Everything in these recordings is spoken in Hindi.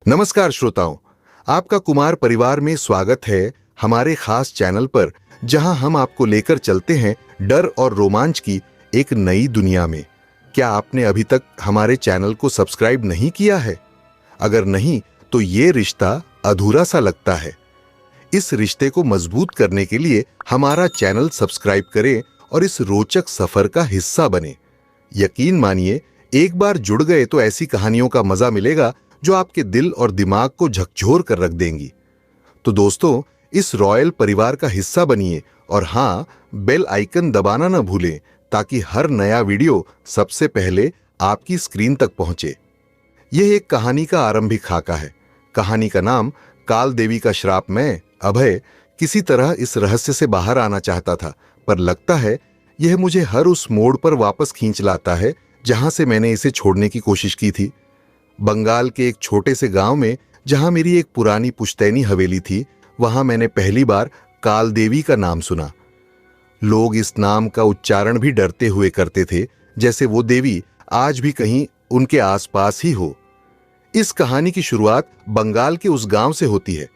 नमस्कार श्रोताओं, आपका कुमार परिवार में स्वागत है हमारे खास चैनल पर, जहां हम आपको लेकर चलते हैं डर और रोमांच की एक नई दुनिया में। क्या आपने अभी तक हमारे चैनल को सब्सक्राइब नहीं किया है? अगर नहीं तो ये रिश्ता अधूरा सा लगता है। इस रिश्ते को मजबूत करने के लिए हमारा चैनल सब्सक्राइब करें और इस रोचक सफर का हिस्सा बने। यकीन मानिए, एक बार जुड़ गए तो ऐसी कहानियों का मजा मिलेगा जो आपके दिल और दिमाग को झकझोर कर रख देंगी। तो दोस्तों, इस रॉयल परिवार का हिस्सा बनिए और हां, बेल आइकन दबाना न भूलें ताकि हर नया वीडियो सबसे पहले आपकी स्क्रीन तक पहुंचे। यह एक कहानी का आरंभिक खाका है। कहानी का नाम काल देवी का श्राप में अभय किसी तरह इस रहस्य से बाहर आना चाहता था, पर लगता है यह मुझे हर उस मोड़ पर वापस खींच लाता है जहां से मैंने इसे छोड़ने की कोशिश की थी। बंगाल के एक छोटे से गांव में, जहां मेरी एक पुरानी पुश्तैनी हवेली थी, वहां मैंने पहली बार काल देवी का नाम सुना। लोग इस नाम का उच्चारण भी डरते हुए करते थे, जैसे वो देवी आज भी कहीं उनके आसपास ही हो। इस कहानी की शुरुआत बंगाल के उस गांव से होती है।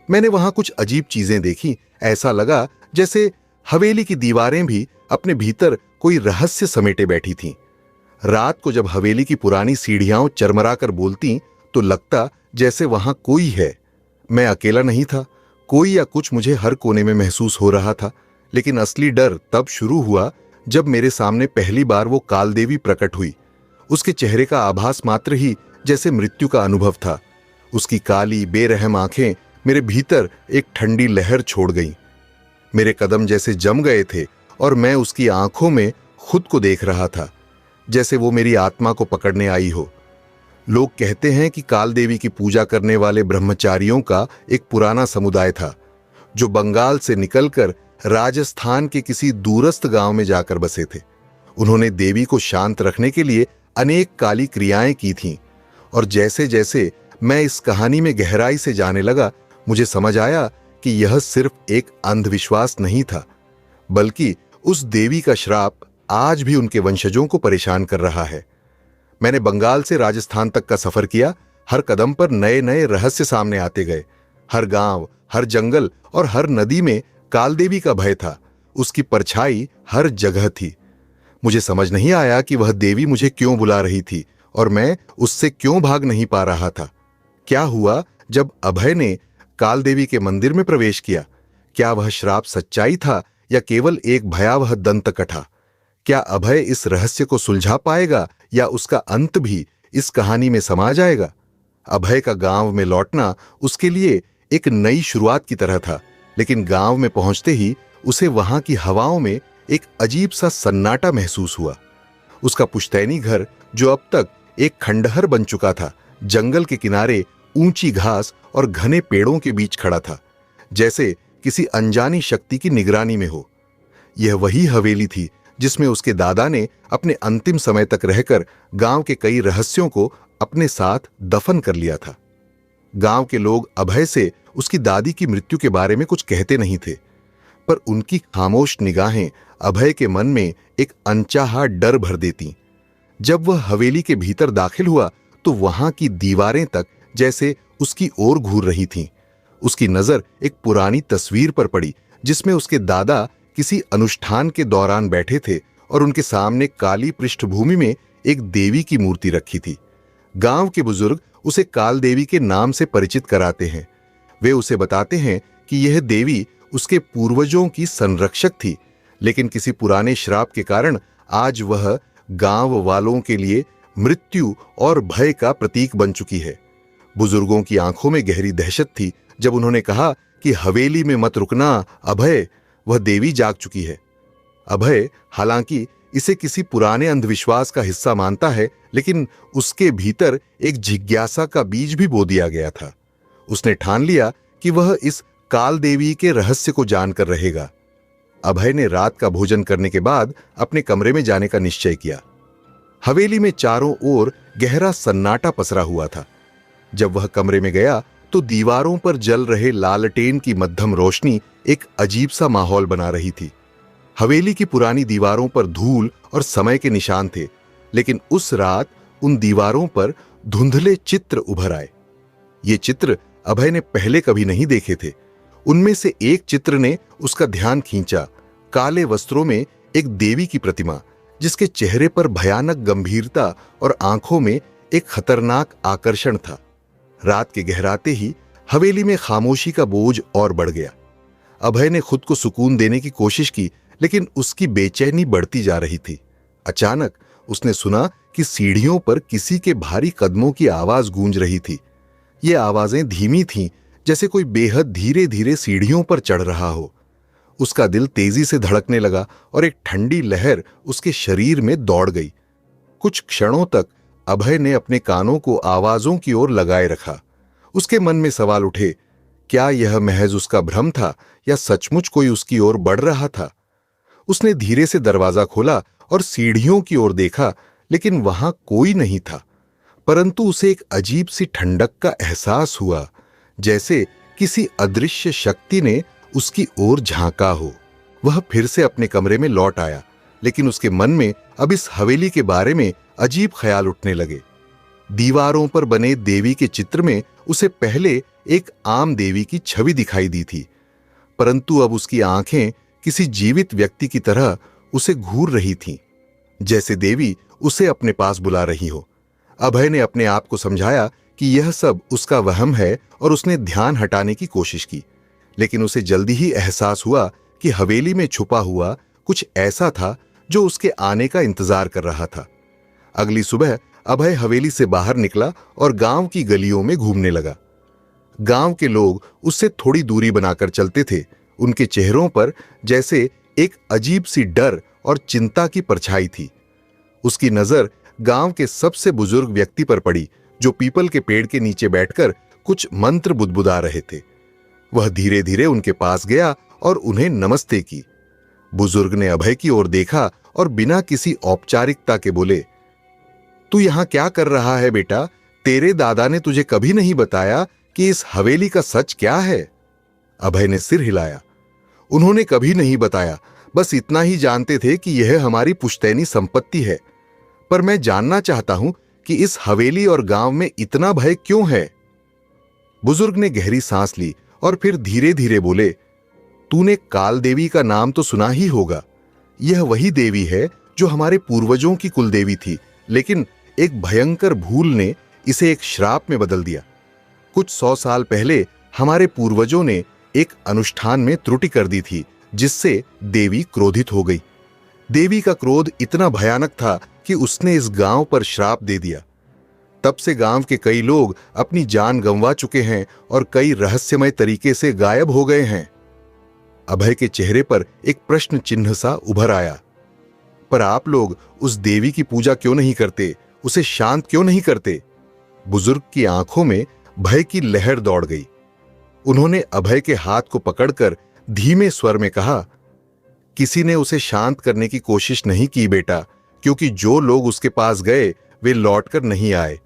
मैंने वहां कुछ अजीब चीजें देखी। ऐसा लगा जैसे हवेली की दीवारें भी अपने भीतर कोई रहस्य समेटे बैठी थीं। रात को जब हवेली की पुरानी सीढ़ियां चरमरा कर बोलती तो लगता जैसे वहां कोई है। मैं अकेला नहीं था, कोई या कुछ मुझे हर कोने में महसूस हो रहा था। लेकिन असली डर तब शुरू हुआ जब मेरे सामने पहली बार वो काल देवी प्रकट हुई। उसके चेहरे का आभास मात्र ही जैसे मृत्यु का अनुभव था। उसकी काली बेरहम आंखें मेरे भीतर एक ठंडी लहर छोड़ गईं। मेरे कदम जैसे जम गए थे और मैं उसकी आंखों में खुद को देख रहा था, जैसे वो मेरी आत्मा को पकड़ने आई हो। लोग कहते हैं कि काल देवी की पूजा करने वाले ब्रह्मचारियों का एक पुराना समुदाय था, जो बंगाल से निकलकर राजस्थान के किसी दूरस्थ गांव में जाकर बसे थे। उन्होंने देवी को शांत रखने के लिए अनेक काली क्रियाएं की थीं, और जैसे जैसे मैं इस कहानी में गहराई से जाने लगा, मुझे समझ आया कि यह सिर्फ एक अंधविश्वास नहीं था, बल्कि उस देवी का श्राप आज भी उनके वंशजों को परेशान कर रहा है। मैंने बंगाल से राजस्थान तक का सफर किया। हर कदम पर नए नए रहस्य सामने आते गए। हर गांव, हर जंगल और हर नदी में काल देवी का भय था। उसकी परछाई हर जगह थी। मुझे समझ नहीं आया कि वह देवी मुझे क्यों बुला रही थी और मैं उससे क्यों भाग नहीं पा रहा था। क्या हुआ जब अभय ने काल देवी के मंदिर में प्रवेश किया? क्या वह श्राप सच्चाई था या केवल एक भयावह दंतकथा? क्या अभय इस रहस्य को सुलझा पाएगा या उसका अंत भी इस कहानी में समा जाएगा? अभय का गांव में लौटना उसके लिए एक नई शुरुआत की तरह था, लेकिन गांव में पहुंचते ही उसे वहां की हवाओं में एक अजीब सा सन्नाटा महसूस हुआ। उसका पुश्तैनी घर, जो अब तक एक खंडहर बन चुका था, जंगल के किनारे ऊंची घास और घने पेड़ों के बीच खड़ा था, जैसे किसी अनजानी शक्ति की निगरानी में हो। यह वही हवेली थी जिसमें उसके दादा ने अपने अंतिम समय तक रहकर गांव के कई रहस्यों को अपने साथ दफन कर लिया था। गांव के लोग अभय से उसकी दादी की मृत्यु के बारे में कुछ कहते नहीं थे, पर उनकी खामोश निगाहें अभय के मन में एक अनचाहा डर भर देती। जब वह हवेली के भीतर दाखिल हुआ तो वहां की दीवारें तक जैसे उसकी ओर घूर रही थीं। उसकी नजर एक पुरानी तस्वीर पर पड़ी, जिसमें उसके दादा किसी अनुष्ठान के दौरान बैठे थे और उनके सामने काली पृष्ठभूमि में एक देवी की मूर्ति रखी थी। गांव के बुजुर्ग उसे काल देवी के नाम से परिचित कराते हैं। वे उसे बताते हैं कि यह देवी उसके पूर्वजों की संरक्षक थी, लेकिन किसी पुराने श्राप के कारण आज वह गांव वालों के लिए मृत्यु और भय का प्रतीक बन चुकी है। बुजुर्गों की आंखों में गहरी दहशत थी जब उन्होंने कहा कि हवेली में मत रुकना अभय, वह देवी जाग चुकी है। अभय हालांकि इसे किसी पुराने अंधविश्वास का हिस्सा मानता है, लेकिन उसके भीतर एक जिज्ञासा का बीज भी बो दिया गया था। उसने ठान लिया कि वह इस काल देवी के रहस्य को जानकर रहेगा। अभय ने रात का भोजन करने के बाद अपने कमरे में जाने का निश्चय किया। हवेली में चारों ओर गहरा सन्नाटा पसरा हुआ था। जब वह कमरे में गया तो दीवारों पर जल रहे लालटेन की मध्यम रोशनी एक अजीब सा माहौल बना रही थी। हवेली की पुरानी दीवारों पर धूल और समय के निशान थे, लेकिन उस रात उन दीवारों पर धुंधले चित्र उभर आए। ये चित्र अभय ने पहले कभी नहीं देखे थे। उनमें से एक चित्र ने उसका ध्यान खींचा। काले वस्त्रों में एक देवी की प्रतिमा, जिसके चेहरे पर भयानक गंभीरता और आंखों में एक खतरनाक आकर्षण था। रात के गहराते ही हवेली में खामोशी का बोझ और बढ़ गया। अभय ने खुद को सुकून देने की कोशिश की, लेकिन उसकी बेचैनी बढ़ती जा रही थी। अचानक उसने सुना कि सीढ़ियों पर किसी के भारी कदमों की आवाज गूंज रही थी। ये आवाजें धीमी थीं, जैसे कोई बेहद धीरे धीरे सीढ़ियों पर चढ़ रहा हो। उसका दिल तेजी से धड़कने लगा और एक ठंडी लहर उसके शरीर में दौड़ गई। कुछ क्षणों तक अभय ने अपने कानों को आवाजों की ओर लगाए रखा। उसके मन में सवाल उठे, क्या यह महज उसका भ्रम था या सचमुच कोई उसकी ओर बढ़ रहा था? उसने धीरे से दरवाजा खोला और सीढ़ियों की ओर देखा, लेकिन वहां कोई नहीं था। परंतु उसे एक अजीब सी ठंडक का एहसास हुआ, जैसे किसी अदृश्य शक्ति ने उसकी ओर झांका हो। वह फिर से अपने कमरे में लौट आया, लेकिन उसके मन में अब इस हवेली के बारे में अजीब ख्याल उठने लगे। दीवारों पर बने देवी के चित्र में उसे पहले एक आम देवी की छवि दिखाई दी थी, परंतु अब उसकी आंखें किसी जीवित व्यक्ति की तरह उसे घूर रही थीं, जैसे देवी उसे अपने पास बुला रही हो। अभय ने अपने आप को समझाया कि यह सब उसका वहम है और उसने ध्यान हटाने की कोशिश की, लेकिन उसे जल्दी ही एहसास हुआ कि हवेली में छुपा हुआ कुछ ऐसा था जो उसके आने का इंतजार कर रहा था। अगली सुबह अभय हवेली से बाहर निकला और गांव की गलियों में घूमने लगा। गांव के लोग उससे थोड़ी दूरी बनाकर चलते थे। उनके चेहरों पर जैसे एक अजीब सी डर और चिंता की परछाई थी। उसकी नजर गांव के सबसे बुजुर्ग व्यक्ति पर पड़ी, जो पीपल के पेड़ के नीचे बैठकर कुछ मंत्र बुदबुदा रहे थे। वह धीरे धीरे उनके पास गया और उन्हें नमस्ते की। बुजुर्ग ने अभय की ओर देखा और बिना किसी औपचारिकता के बोले, तू यहां क्या कर रहा है बेटा? तेरे दादा ने तुझे कभी नहीं बताया कि इस हवेली का सच क्या है? अभय ने सिर हिलाया। उन्होंने कभी नहीं बताया, बस इतना ही जानते थे कि यह हमारी पुश्तैनी संपत्ति है। पर मैं जानना चाहता हूं कि इस हवेली और गांव में इतना भय क्यों है? बुजुर्ग ने गहरी सांस ली और फिर धीरे धीरे बोले, तूने काल देवी का नाम तो सुना ही होगा। यह वही देवी है जो हमारे पूर्वजों की कुलदेवी थी, लेकिन एक भयंकर भूल ने इसे एक श्राप में बदल दिया। कुछ 100 साल पहले हमारे पूर्वजों ने एक अनुष्ठान में त्रुटि कर दी थी, जिससे देवी क्रोधित हो गई। देवी का क्रोध इतना भयानक था कि उसने इस गांव पर श्राप दे दिया। तब से गांव के कई लोग अपनी जान गंवा चुके हैं और कई रहस्यमय तरीके से गायब हो गए हैं। अभय के चेहरे पर एक प्रश्न चिन्ह सा उभर आया। पर आप लोग उस देवी की पूजा क्यों नहीं करते? उसे शांत क्यों नहीं करते? बुजुर्ग की आंखों में भय की लहर दौड़ गई। उन्होंने अभय के हाथ को पकड़कर धीमे स्वर में कहा, किसी ने उसे शांत करने की कोशिश नहीं की बेटा, क्योंकि जो लोग उसके पास गए वे लौटकर नहीं आए।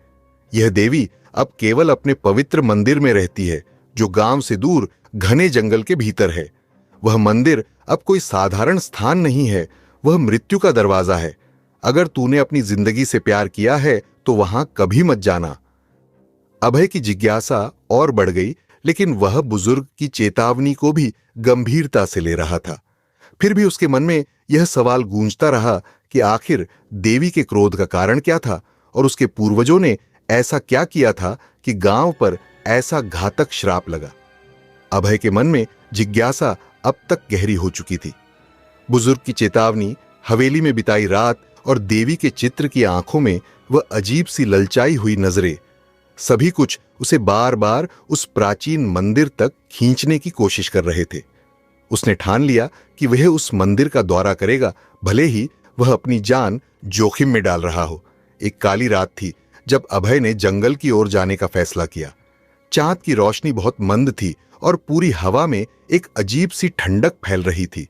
यह देवी अब केवल अपने पवित्र मंदिर में रहती है, जो गांव से दूर घने जंगल के भीतर है। वह मंदिर अब कोई साधारण स्थान नहीं है, वह मृत्यु का दरवाजा है। अगर तूने अपनी जिंदगी से प्यार किया है तो वहां कभी मत जाना। अभय की जिज्ञासा और बढ़ गई, लेकिन वह बुजुर्ग की चेतावनी को भी गंभीरता से ले रहा था। फिर भी उसके मन में यह सवाल गूंजता रहा कि आखिर देवी के क्रोध का कारण क्या था और उसके पूर्वजों ने ऐसा क्या किया था कि गांव पर ऐसा घातक श्राप लगा। अभय के मन में जिज्ञासा अब तक गहरी हो चुकी थी। बुजुर्ग की चेतावनी, हवेली में बिताई रात और देवी के चित्र की आंखों में वह अजीब सी ललचाई हुई नजरें, सभी कुछ उसे बार बार उस प्राचीन मंदिर तक खींचने की कोशिश कर रहे थे। उसने ठान लिया कि वह उस मंदिर का दौरा करेगा, भले ही वह अपनी जान जोखिम में डाल रहा हो। एक काली रात थी जब अभय ने जंगल की ओर जाने का फैसला किया। चांद की रोशनी बहुत मंद थी और पूरी हवा में एक अजीब सी ठंडक फैल रही थी।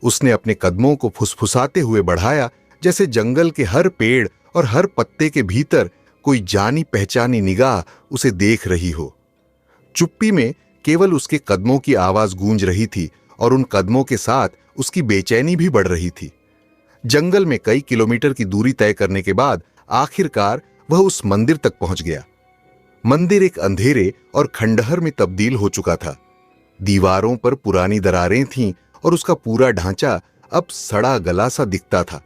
उसने अपने कदमों को फुसफुसाते हुए बढ़ाया, जैसे जंगल के हर पेड़ और हर पत्ते के भीतर कोई जानी पहचानी निगाह उसे देख रही हो। चुप्पी में केवल उसके कदमों की आवाज गूंज रही थी और उन कदमों के साथ उसकी बेचैनी भी बढ़ रही थी। जंगल में कई किलोमीटर की दूरी तय करने के बाद आखिरकार वह उस मंदिर तक पहुंच गया। मंदिर एक अंधेरे और खंडहर में तब्दील हो चुका था। दीवारों पर पुरानी दरारें थीं और उसका पूरा ढांचा अब सड़ा गला सा दिखता था।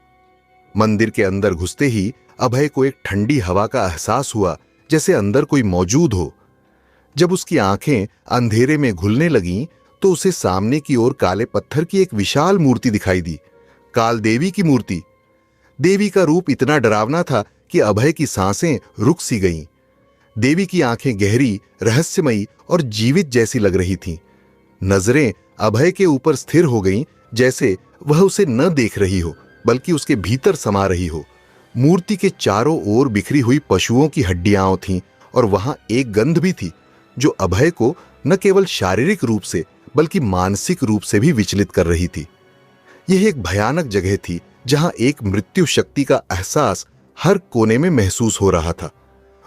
मंदिर के अंदर घुसते ही अभय को एक ठंडी हवा का एहसास हुआ, जैसे अंदर कोई मौजूद हो। जब उसकी आंखें अंधेरे में घुलने लगीं तो उसे सामने की ओर काले पत्थर की एक विशाल मूर्ति दिखाई दी। काल देवी की मूर्ति। देवी का रूप इतना डरावना था कि अभय की सांसें रुक सी गईं। देवी की आंखें गहरी, रहस्यमयी और जीवित जैसी लग रही थीं। नजरें अभय के ऊपर स्थिर हो गईं, जैसे वह उसे न देख रही हो बल्कि उसके भीतर समा रही हो। मूर्ति के चारों ओर बिखरी हुई पशुओं की हड्डियां थीं और वहां एक गंध भी थी जो अभय को न केवल शारीरिक रूप से बल्कि मानसिक रूप से भी विचलित कर रही थी। यह एक भयानक जगह थी जहां एक मृत्यु शक्ति का एहसास हर कोने में महसूस हो रहा था।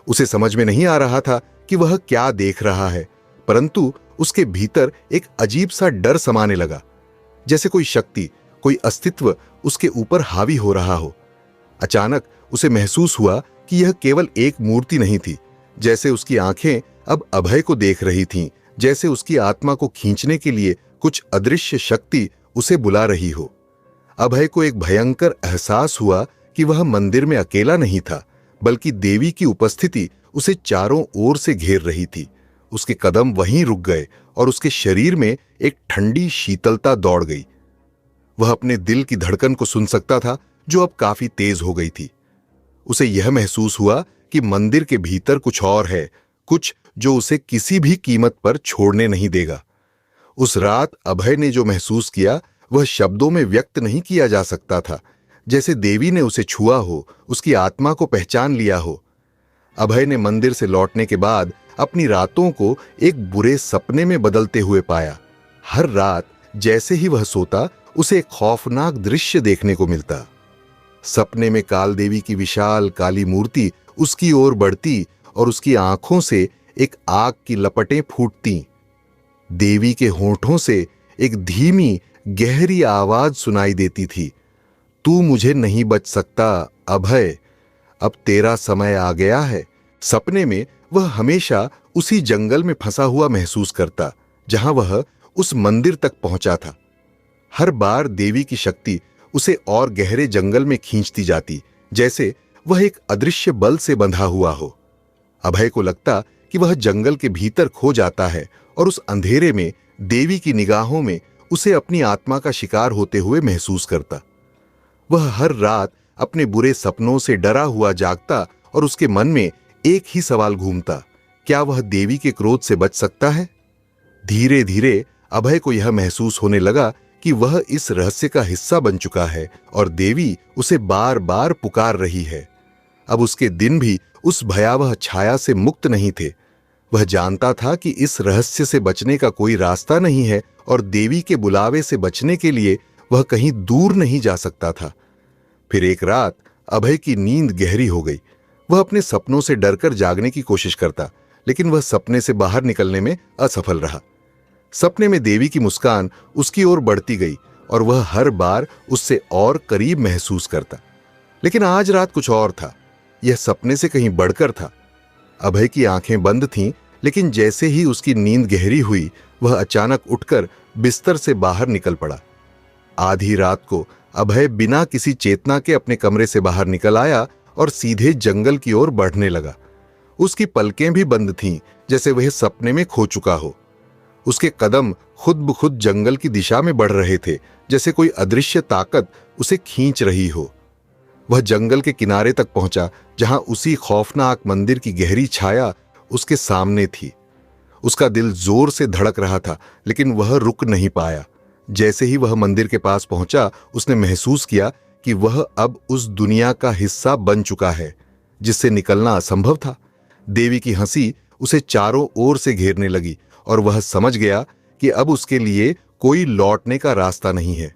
उसे समझ में नहीं आ रहा था कि वह क्या देख रहा है, परंतु उसके भीतर एक अजीब सा डर समाने लगा, जैसे कोई शक्ति, कोई अस्तित्व उसके ऊपर हावी हो रहा हो। अचानक उसे महसूस हुआ कि यह केवल एक मूर्ति नहीं थी, जैसे उसकी आंखें अब अभय को देख रही थीं, जैसे उसकी आत्मा को खींचने के लिए कुछ अदृश्य शक्ति उसे बुला रही हो। अभय को एक भयंकर एहसास हुआ कि वह मंदिर में अकेला नहीं था, बल्कि देवी की उपस्थिति उसे चारों ओर से घेर रही थी। उसके कदम वहीं रुक गए और उसके शरीर में एक ठंडी शीतलता दौड़ गई। वह अपने दिल की धड़कन को सुन सकता था, जो अब काफी तेज हो गई थी। उसे यह महसूस हुआ कि मंदिर के भीतर कुछ और है, कुछ जो उसे किसी भी कीमत पर छोड़ने नहीं देगा। उस रात अभय ने जो महसूस किया वह शब्दों में व्यक्त नहीं किया जा सकता था, जैसे देवी ने उसे छुआ हो, उसकी आत्मा को पहचान लिया हो। अभय ने मंदिर से लौटने के बाद अपनी रातों को एक बुरे सपने में बदलते हुए पाया। हर रात जैसे ही वह सोता उसे एक खौफनाक दृश्य देखने को मिलता। सपने में काल देवी की विशाल काली मूर्ति उसकी ओर बढ़ती और उसकी आंखों से एक आग की लपटें फूटती। देवी के होंठों से एक धीमी गहरी आवाज सुनाई देती थी, तू मुझे नहीं बच सकता अभय, अब तेरा समय आ गया है। सपने में वह हमेशा उसी जंगल में फंसा हुआ महसूस करता जहां वह उस मंदिर तक पहुंचा था। हर बार देवी की शक्ति उसे और गहरे जंगल में खींचती जाती, जैसे वह एक अदृश्य बल से बंधा हुआ हो। अभय को लगता कि वह जंगल के भीतर खो जाता है और उस अंधेरे में देवी की निगाहों में उसे अपनी आत्मा का शिकार होते हुए महसूस करता। वह हर रात अपने बुरे सपनों से डरा हुआ जागता और उसके मन में एक ही सवाल घूमता, क्या वह देवी के क्रोध से बच सकता है? धीरे धीरे अभय को यह महसूस होने लगा कि वह इस रहस्य का हिस्सा बन चुका है और देवी उसे बार बार पुकार रही है। अब उसके दिन भी उस भयावह छाया से मुक्त नहीं थे। वह जानता था कि इस रहस्य से बचने का कोई रास्ता नहीं है और देवी के बुलावे से बचने के लिए वह कहीं दूर नहीं जा सकता था। फिर एक रात अभय की नींद गहरी हो गई। वह अपने सपनों से डरकर जागने की कोशिश करता, लेकिन वह सपने से बाहर निकलने में असफल रहा। सपने में देवी की मुस्कान उसकी ओर बढ़ती गई और वह हर बार उससे और करीब महसूस करता। लेकिन आज रात कुछ और था। यह सपने से कहीं बढ़कर था। अभय की आंखें बंद थीं, लेकिन जैसे ही उसकी नींद गहरी हुई वह अचानक उठकर बिस्तर से बाहर निकल पड़ा। आधी रात को अभय बिना किसी चेतना के अपने कमरे से बाहर निकल आया और सीधे जंगल की ओर बढ़ने लगा। उसकी पलकें भी बंद थीं, जैसे वह सपने में खो चुका हो। उसके कदम खुद ब खुद जंगल की दिशा में बढ़ रहे थे, जैसे कोई अदृश्य ताकत उसे खींच रही हो। वह जंगल के किनारे तक पहुंचा, जहां उसी खौफनाक मंदिर की गहरी छाया उसके सामने थी। उसका दिल जोर से धड़क रहा था, लेकिन वह रुक नहीं पाया। जैसे ही वह मंदिर के पास पहुंचा, उसने महसूस किया कि वह अब उस दुनिया का हिस्सा बन चुका है जिससे निकलना असंभव था। देवी की हंसी उसे चारों ओर से घेरने लगी और वह समझ गया कि अब उसके लिए कोई लौटने का रास्ता नहीं है।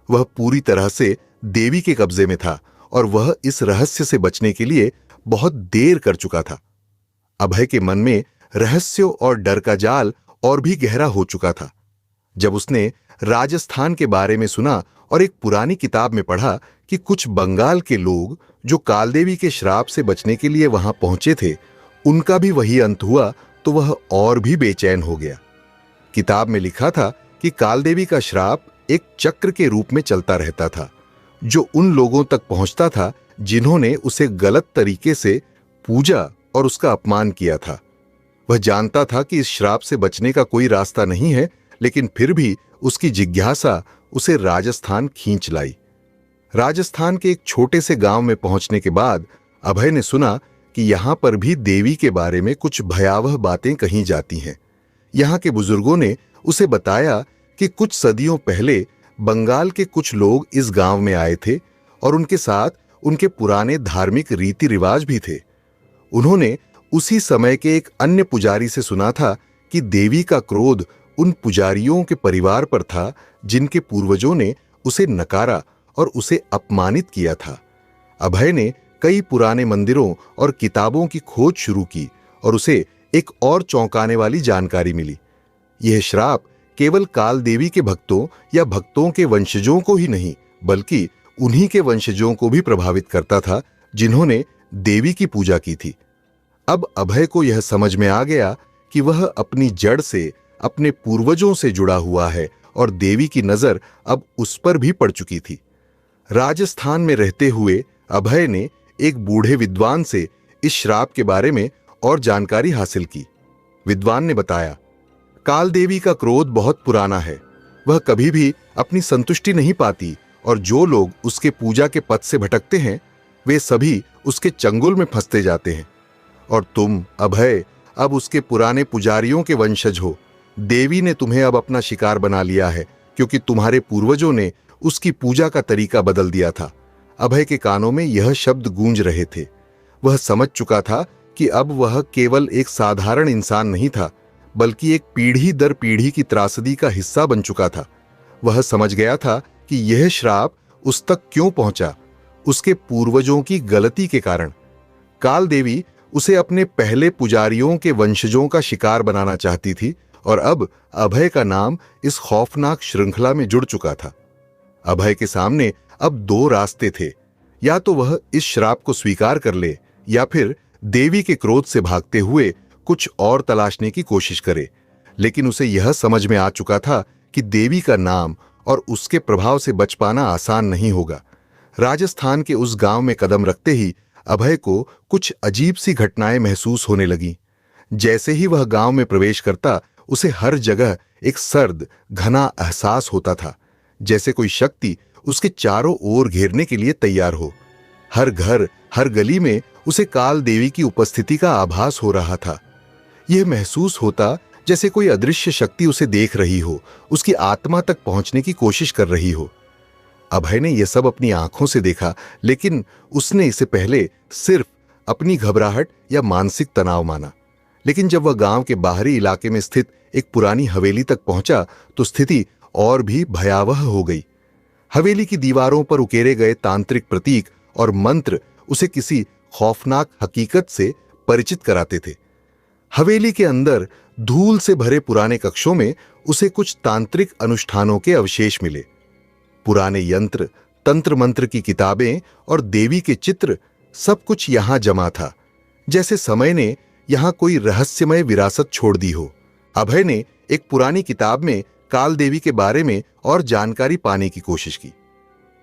वह पूरी तरह से देवी के कब्जे में था और वह इस रहस्य से बचने के लिए बहुत देर कर चुका था। अभय के मन में रहस्यों और डर का जाल और भी गहरा हो चुका था। जब उसने राजस्थान के बारे में सुना और एक पुरानी किताब में पढ़ा कि कुछ बंगाल के लोग जो कालदेवी के श्राप से बचने के लिए वहां पहुंचे थे, उनका भी वही अंत हुआ तो वह और भी बेचैन हो गया। किताब में लिखा था कि कालदेवी का श्राप एक चक्र के रूप में चलता रहता था, जो उन लोगों तक पहुंचता था जिन्होंने उसे गलत तरीके से पूजा और उसका अपमान किया था। वह जानता था कि इस श्राप से बचने का कोई रास्ता नहीं है, लेकिन फिर भी उसकी जिज्ञासा उसे राजस्थान खींच लाई। राजस्थान के एक छोटे से गांव में पहुंचने के बाद अभय ने सुना कि यहां पर भी देवी के बारे में कुछ भयावह बातें कही जाती हैं। यहां के बुजुर्गों ने उसे बताया कि कुछ सदियों पहले बंगाल के कुछ लोग इस गांव में आए थे और उनके साथ उनके पुराने धार्मिक रीति रिवाज भी थे। उन्होंने उसी समय के एक अन्य पुजारी से सुना था कि देवी का क्रोध उन पुजारियों के परिवार पर था जिनके पूर्वजों ने उसे नकारा और उसे अपमानित किया था। अभय ने कई पुराने मंदिरों और किताबों की खोज शुरू की और उसे एक और चौंकाने वाली जानकारी मिली। यह श्राप केवल काल देवी के भक्तों या भक्तों के वंशजों को ही नहीं, बल्कि उन्हीं के वंशजों को भी प्रभावित करता था जिन्होंने देवी की पूजा की थी। अब अभय को यह समझ में आ गया कि वह अपनी जड़ से, अपने पूर्वजों से जुड़ा हुआ है और देवी की नजर अब उस पर भी पड़ चुकी थी। राजस्थान में रहते हुए अभय ने एक बूढ़े विद्वान से इस श्राप के बारे में और जानकारी हासिल की। विद्वान ने बताया, काल देवी का क्रोध बहुत पुराना है। वह कभी भी अपनी संतुष्टि नहीं पाती और जो लोग उसके पूजा के पथ से भटकते हैं वे सभी उसके चंगुल में फंसते जाते हैं। और तुम अभय अब उसके पुराने पुजारियों के वंशज हो। देवी ने तुम्हें अब अपना शिकार बना लिया है क्योंकि तुम्हारे पूर्वजों ने उसकी पूजा का तरीका बदल दिया था। अभय के कानों में यह शब्द गूंज रहे थे। वह समझ चुका था कि अब वह केवल एक साधारण इंसान नहीं था, बल्कि एक पीढ़ी दर पीढ़ी की त्रासदी का हिस्सा बन चुका था। वह समझ गया था कि यह श्राप उस तक क्यों पहुंचा, उसके पूर्वजों की गलती के कारण। काल देवी उसे अपने पहले पुजारियों के वंशजों का शिकार बनाना चाहती थी और अब अभय का नाम इस खौफनाक श्रृंखला में जुड़ चुका था। अभय के सामने अब दो रास्ते थे, या तो वह इस श्राप को स्वीकार कर ले या फिर देवी के क्रोध से भागते हुए कुछ और तलाशने की कोशिश करे। लेकिन उसे यह समझ में आ चुका था कि देवी का नाम और उसके प्रभाव से बच पाना आसान नहीं होगा। राजस्थान के उस गांव में कदम रखते ही अभय को कुछ अजीब सी घटनाएं महसूस होने लगीं। जैसे ही वह गांव में प्रवेश करता उसे हर जगह एक सर्द घना एहसास होता था, जैसे कोई शक्ति उसके चारों ओर घेरने के लिए तैयार हो। हर घर, हर गली में उसे काल देवी की उपस्थिति का आभास हो रहा था। यह महसूस होता जैसे कोई अदृश्य शक्ति उसे देख रही हो, उसकी आत्मा तक पहुंचने की कोशिश कर रही हो। अभय ने यह सब अपनी आंखों से देखा, लेकिन उसने इसे पहले सिर्फ अपनी घबराहट या मानसिक तनाव माना। लेकिन जब वह गांव के बाहरी इलाके में स्थित एक पुरानी हवेली तक पहुंचा तो स्थिति और भी भयावह हो गई। हवेली की दीवारों पर उकेरे गए तांत्रिक प्रतीक और मंत्र उसे किसी खौफनाक हकीकत से परिचित कराते थे। हवेली के अंदर धूल से भरे पुराने कक्षों में उसे कुछ तांत्रिक अनुष्ठानों के अवशेष मिले। पुराने यंत्र, तंत्र मंत्र की किताबें और देवी के चित्र, सब कुछ यहां जमा था, जैसे समय ने यहां कोई रहस्यमय विरासत छोड़ दी हो। अभय ने एक पुरानी किताब में काल देवी के बारे में और जानकारी पाने की कोशिश की।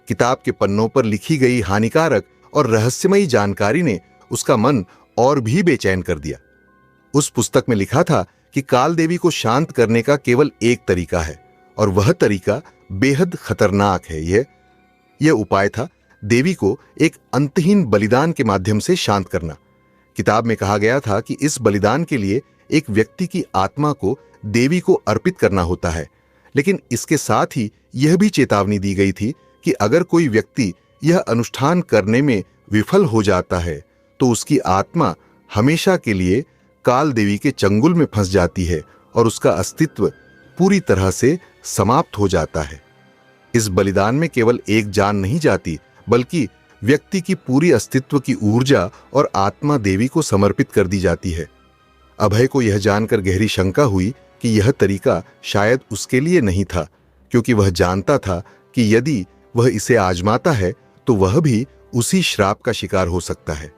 किताब के पन्नों पर लिखी गई हानिकारक और रहस्यमयी जानकारी ने उसका मन और भी बेचैन कर दिया। उस पुस्तक में लिखा था कि काल देवी को शांत करने का केवल एक तरीका है और वह तरीका बेहद खतरनाक है। यह उपाय था देवी को एक अंतहीन बलिदान के माध्यम से शांत करना। किताब में कहा गया था कि इस बलिदान के लिए एक व्यक्ति की आत्मा को देवी को अर्पित करना होता है, लेकिन इसके साथ ही यह भी चेतावनी दी गई थी कि अगर कोई व्यक्ति यह अनुष्ठान करने में विफल हो जाता है तो उसकी आत्मा हमेशा के लिए काल देवी के चंगुल में फंस जाती है और उसका अस्तित्व पूरी तरह से समाप्त हो जाता है। इस बलिदान में केवल एक जान नहीं जाती, बल्कि व्यक्ति की पूरी अस्तित्व की ऊर्जा और आत्मा देवी को समर्पित कर दी जाती है। अभय को यह जानकर गहरी शंका हुई कि यह तरीका शायद उसके लिए नहीं था, क्योंकि वह जानता था कि यदि वह इसे आजमाता है तो वह भी उसी श्राप का शिकार हो सकता है।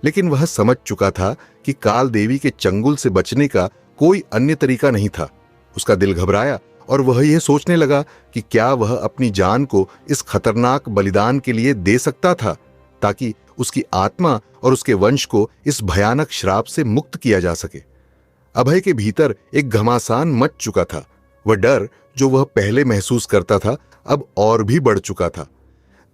लेकिन वह समझ चुका था कि काल देवी के चंगुल से बचने का कोई अन्य तरीका नहीं था। उसका दिल घबराया और वह यह सोचने लगा कि क्या वह अपनी जान को इस खतरनाक बलिदान के लिए दे सकता था ताकि उसकी आत्मा और उसके वंश को इस भयानक श्राप से मुक्त किया जा सके। अभय के भीतर एक घमासान मच चुका था। वह डर जो वह पहले महसूस करता था अब और भी बढ़ चुका था।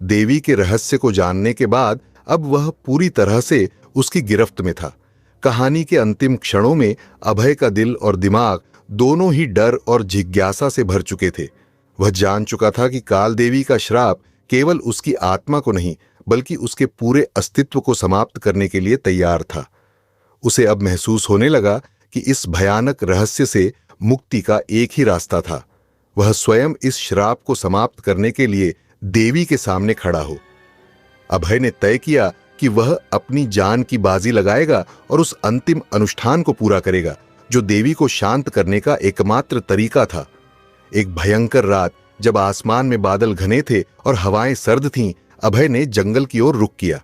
देवी के रहस्य को जानने के बाद अब वह पूरी तरह से उसकी गिरफ्त में था। कहानी के अंतिम क्षणों में अभय का दिल और दिमाग दोनों ही डर और जिज्ञासा से भर चुके थे। वह जान चुका था कि काल देवी का श्राप केवल उसकी आत्मा को नहीं बल्कि उसके पूरे अस्तित्व को समाप्त करने के लिए तैयार था। उसे अब महसूस होने लगा कि इस भयानक रहस्य से मुक्ति का एक ही रास्ता था। वह स्वयं इस श्राप को समाप्त करने के लिए देवी के सामने खड़ा हो। अभय ने तय किया कि वह अपनी जान की बाजी लगाएगा और उस अंतिम अनुष्ठान को पूरा करेगा जो देवी को शांत करने का एकमात्र तरीका था। एक भयंकर रात जब आसमान में बादल घने थे और हवाएं सर्द थीं, अभय ने जंगल की ओर रुख किया।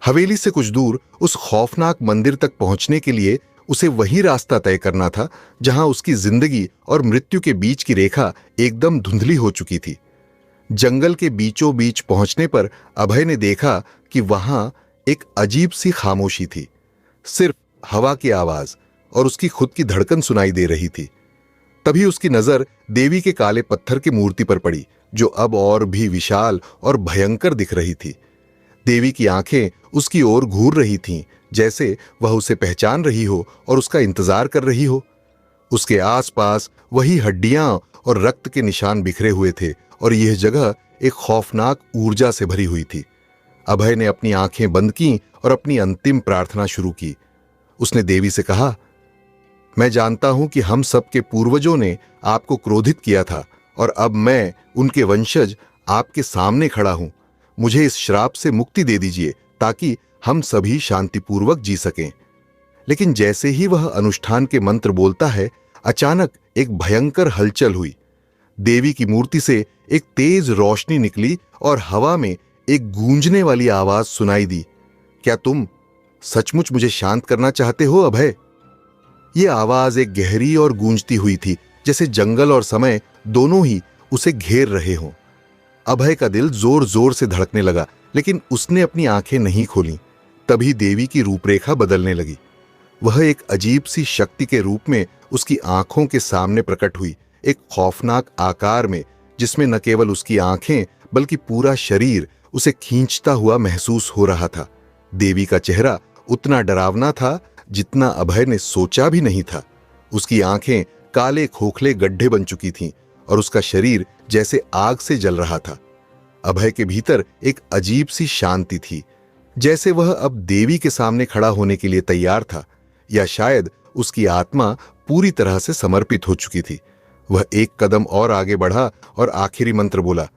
हवेली से कुछ दूर उस खौफनाक मंदिर तक पहुंचने के लिए उसे वही रास्ता तय करना था जहां उसकी जिंदगी और मृत्यु के बीच की रेखा एकदम धुंधली हो चुकी थी। जंगल के बीचों बीच पहुंचने पर अभय ने देखा कि वहां एक अजीब सी खामोशी थी। सिर्फ हवा की आवाज और उसकी खुद की धड़कन सुनाई दे रही थी। तभी उसकी नजर देवी के काले पत्थर की मूर्ति पर पड़ी जो अब और भी विशाल और भयंकर दिख रही थी। देवी की आंखें उसकी ओर घूर रही थीं, जैसे वह उसे पहचान रही हो और उसका इंतजार कर रही हो। उसके आसपास वही हड्डियां और रक्त के निशान बिखरे हुए थे और यह जगह एक खौफनाक ऊर्जा से भरी हुई थी। अभय ने अपनी आंखें बंद की और अपनी अंतिम प्रार्थना शुरू की। उसने देवी से कहा, मैं जानता हूं कि हम सब के पूर्वजों ने आपको क्रोधित किया था और अब मैं उनके वंशज आपके सामने खड़ा हूं। मुझे इस श्राप से मुक्ति दे दीजिए ताकि हम सभी शांतिपूर्वक जी सकें। लेकिन जैसे ही वह अनुष्ठान के मंत्र बोलता है, अचानक एक भयंकर हलचल हुई। देवी की मूर्ति से एक तेज रोशनी निकली और हवा में एक गूंजने वाली आवाज सुनाई दी। क्या तुम सचमुच मुझे शांत करना चाहते हो अभय? यह आवाज एक गहरी और गूंजती हुई थी, जैसे जंगल और समय दोनों ही उसे घेर रहे हों। अभय का दिल जोर जोर से धड़कने लगा, लेकिन उसने अपनी आंखें नहीं खोलीं। तभी देवी की रूपरेखा बदलने लगी। वह एक अजीब सी शक्ति के रूप में उसकी आंखों के सामने प्रकट हुई, एक खौफनाक आकार में जिसमें न केवल उसकी आंखें बल्कि पूरा शरीर उसे खींचता हुआ महसूस हो रहा था। देवी का चेहरा उतना डरावना था जितना अभय ने सोचा भी नहीं था। उसकी आंखें काले खोखले गड्ढे बन चुकी थीं और उसका शरीर जैसे आग से जल रहा था। अभय के भीतर एक अजीब सी शांति थी, जैसे वह अब देवी के सामने खड़ा होने के लिए तैयार था, या शायद उसकी आत्मा पूरी तरह से समर्पित हो चुकी थी। वह एक कदम और आगे बढ़ा और आखिरी मंत्र बोला,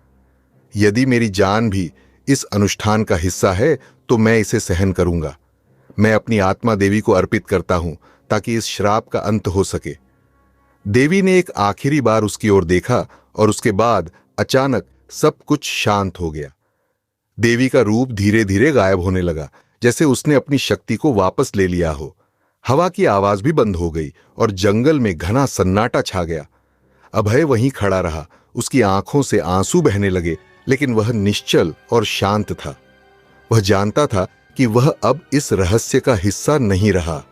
यदि मेरी जान भी इस अनुष्ठान का हिस्सा है तो मैं इसे सहन करूंगा। मैं अपनी आत्मा देवी को अर्पित करता हूं ताकि इस श्राप का अंत हो सके। देवी ने एक आखिरी बार उसकी ओर देखा और उसके बाद अचानक सब कुछ शांत हो गया। देवी का रूप धीरे धीरे गायब होने लगा, जैसे उसने अपनी शक्ति को वापस ले लिया हो। हवा की आवाज भी बंद हो गई और जंगल में घना सन्नाटा छा गया। अभय वहीं खड़ा रहा। उसकी आंखों से आंसू बहने लगे, लेकिन वह निश्चल और शांत था। वह जानता था कि वह अब इस रहस्य का हिस्सा नहीं रहा,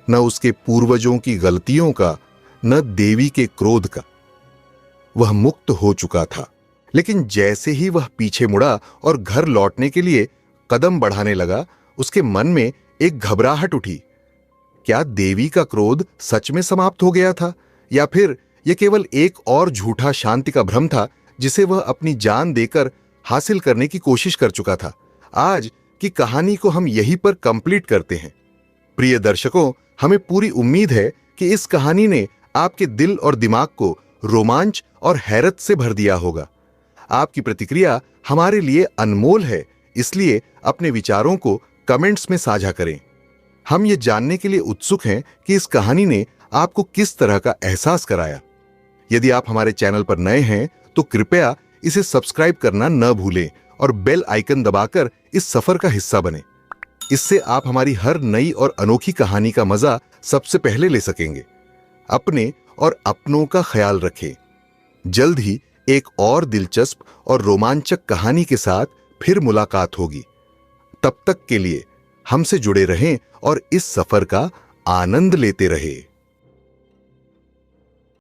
न उसके पूर्वजों की गलतियों का, न देवी के क्रोध का। वह मुक्त हो चुका था। लेकिन जैसे ही वह पीछे मुड़ा और घर लौटने के लिए कदम बढ़ाने लगा, उसके मन में एक घबराहट उठी। क्या देवी का क्रोध सच में समाप्त हो गया था, या फिर यह केवल एक और झूठा शांति का भ्रम था जिसे वह अपनी जान देकर हासिल करने की कोशिश कर चुका था? आज की कहानी को हम यहीं पर कंप्लीट करते हैं। प्रिय दर्शकों, हमें पूरी उम्मीद है कि इस कहानी ने आपके दिल और दिमाग को रोमांच और हैरत से भर दिया होगा। आपकी प्रतिक्रिया हमारे लिए अनमोल है, इसलिए अपने विचारों को कमेंट्स में साझा करें। हम ये जानने के लिए उत्सुक हैं कि इस कहानी ने आपको किस तरह का एहसास कराया। यदि आप हमारे चैनल पर नए हैं तो कृपया इसे सब्सक्राइब करना न भूलें और बेल आइकन दबाकर इस सफर का हिस्सा बनें। इससे आप हमारी हर नई और अनोखी कहानी का मजा सबसे पहले ले सकेंगे। अपने और अपनों का ख्याल रखें। जल्द ही एक और दिलचस्प और रोमांचक कहानी के साथ फिर मुलाकात होगी। तब तक के लिए हमसे जुड़े रहें और इस सफर का आनंद लेते रहें।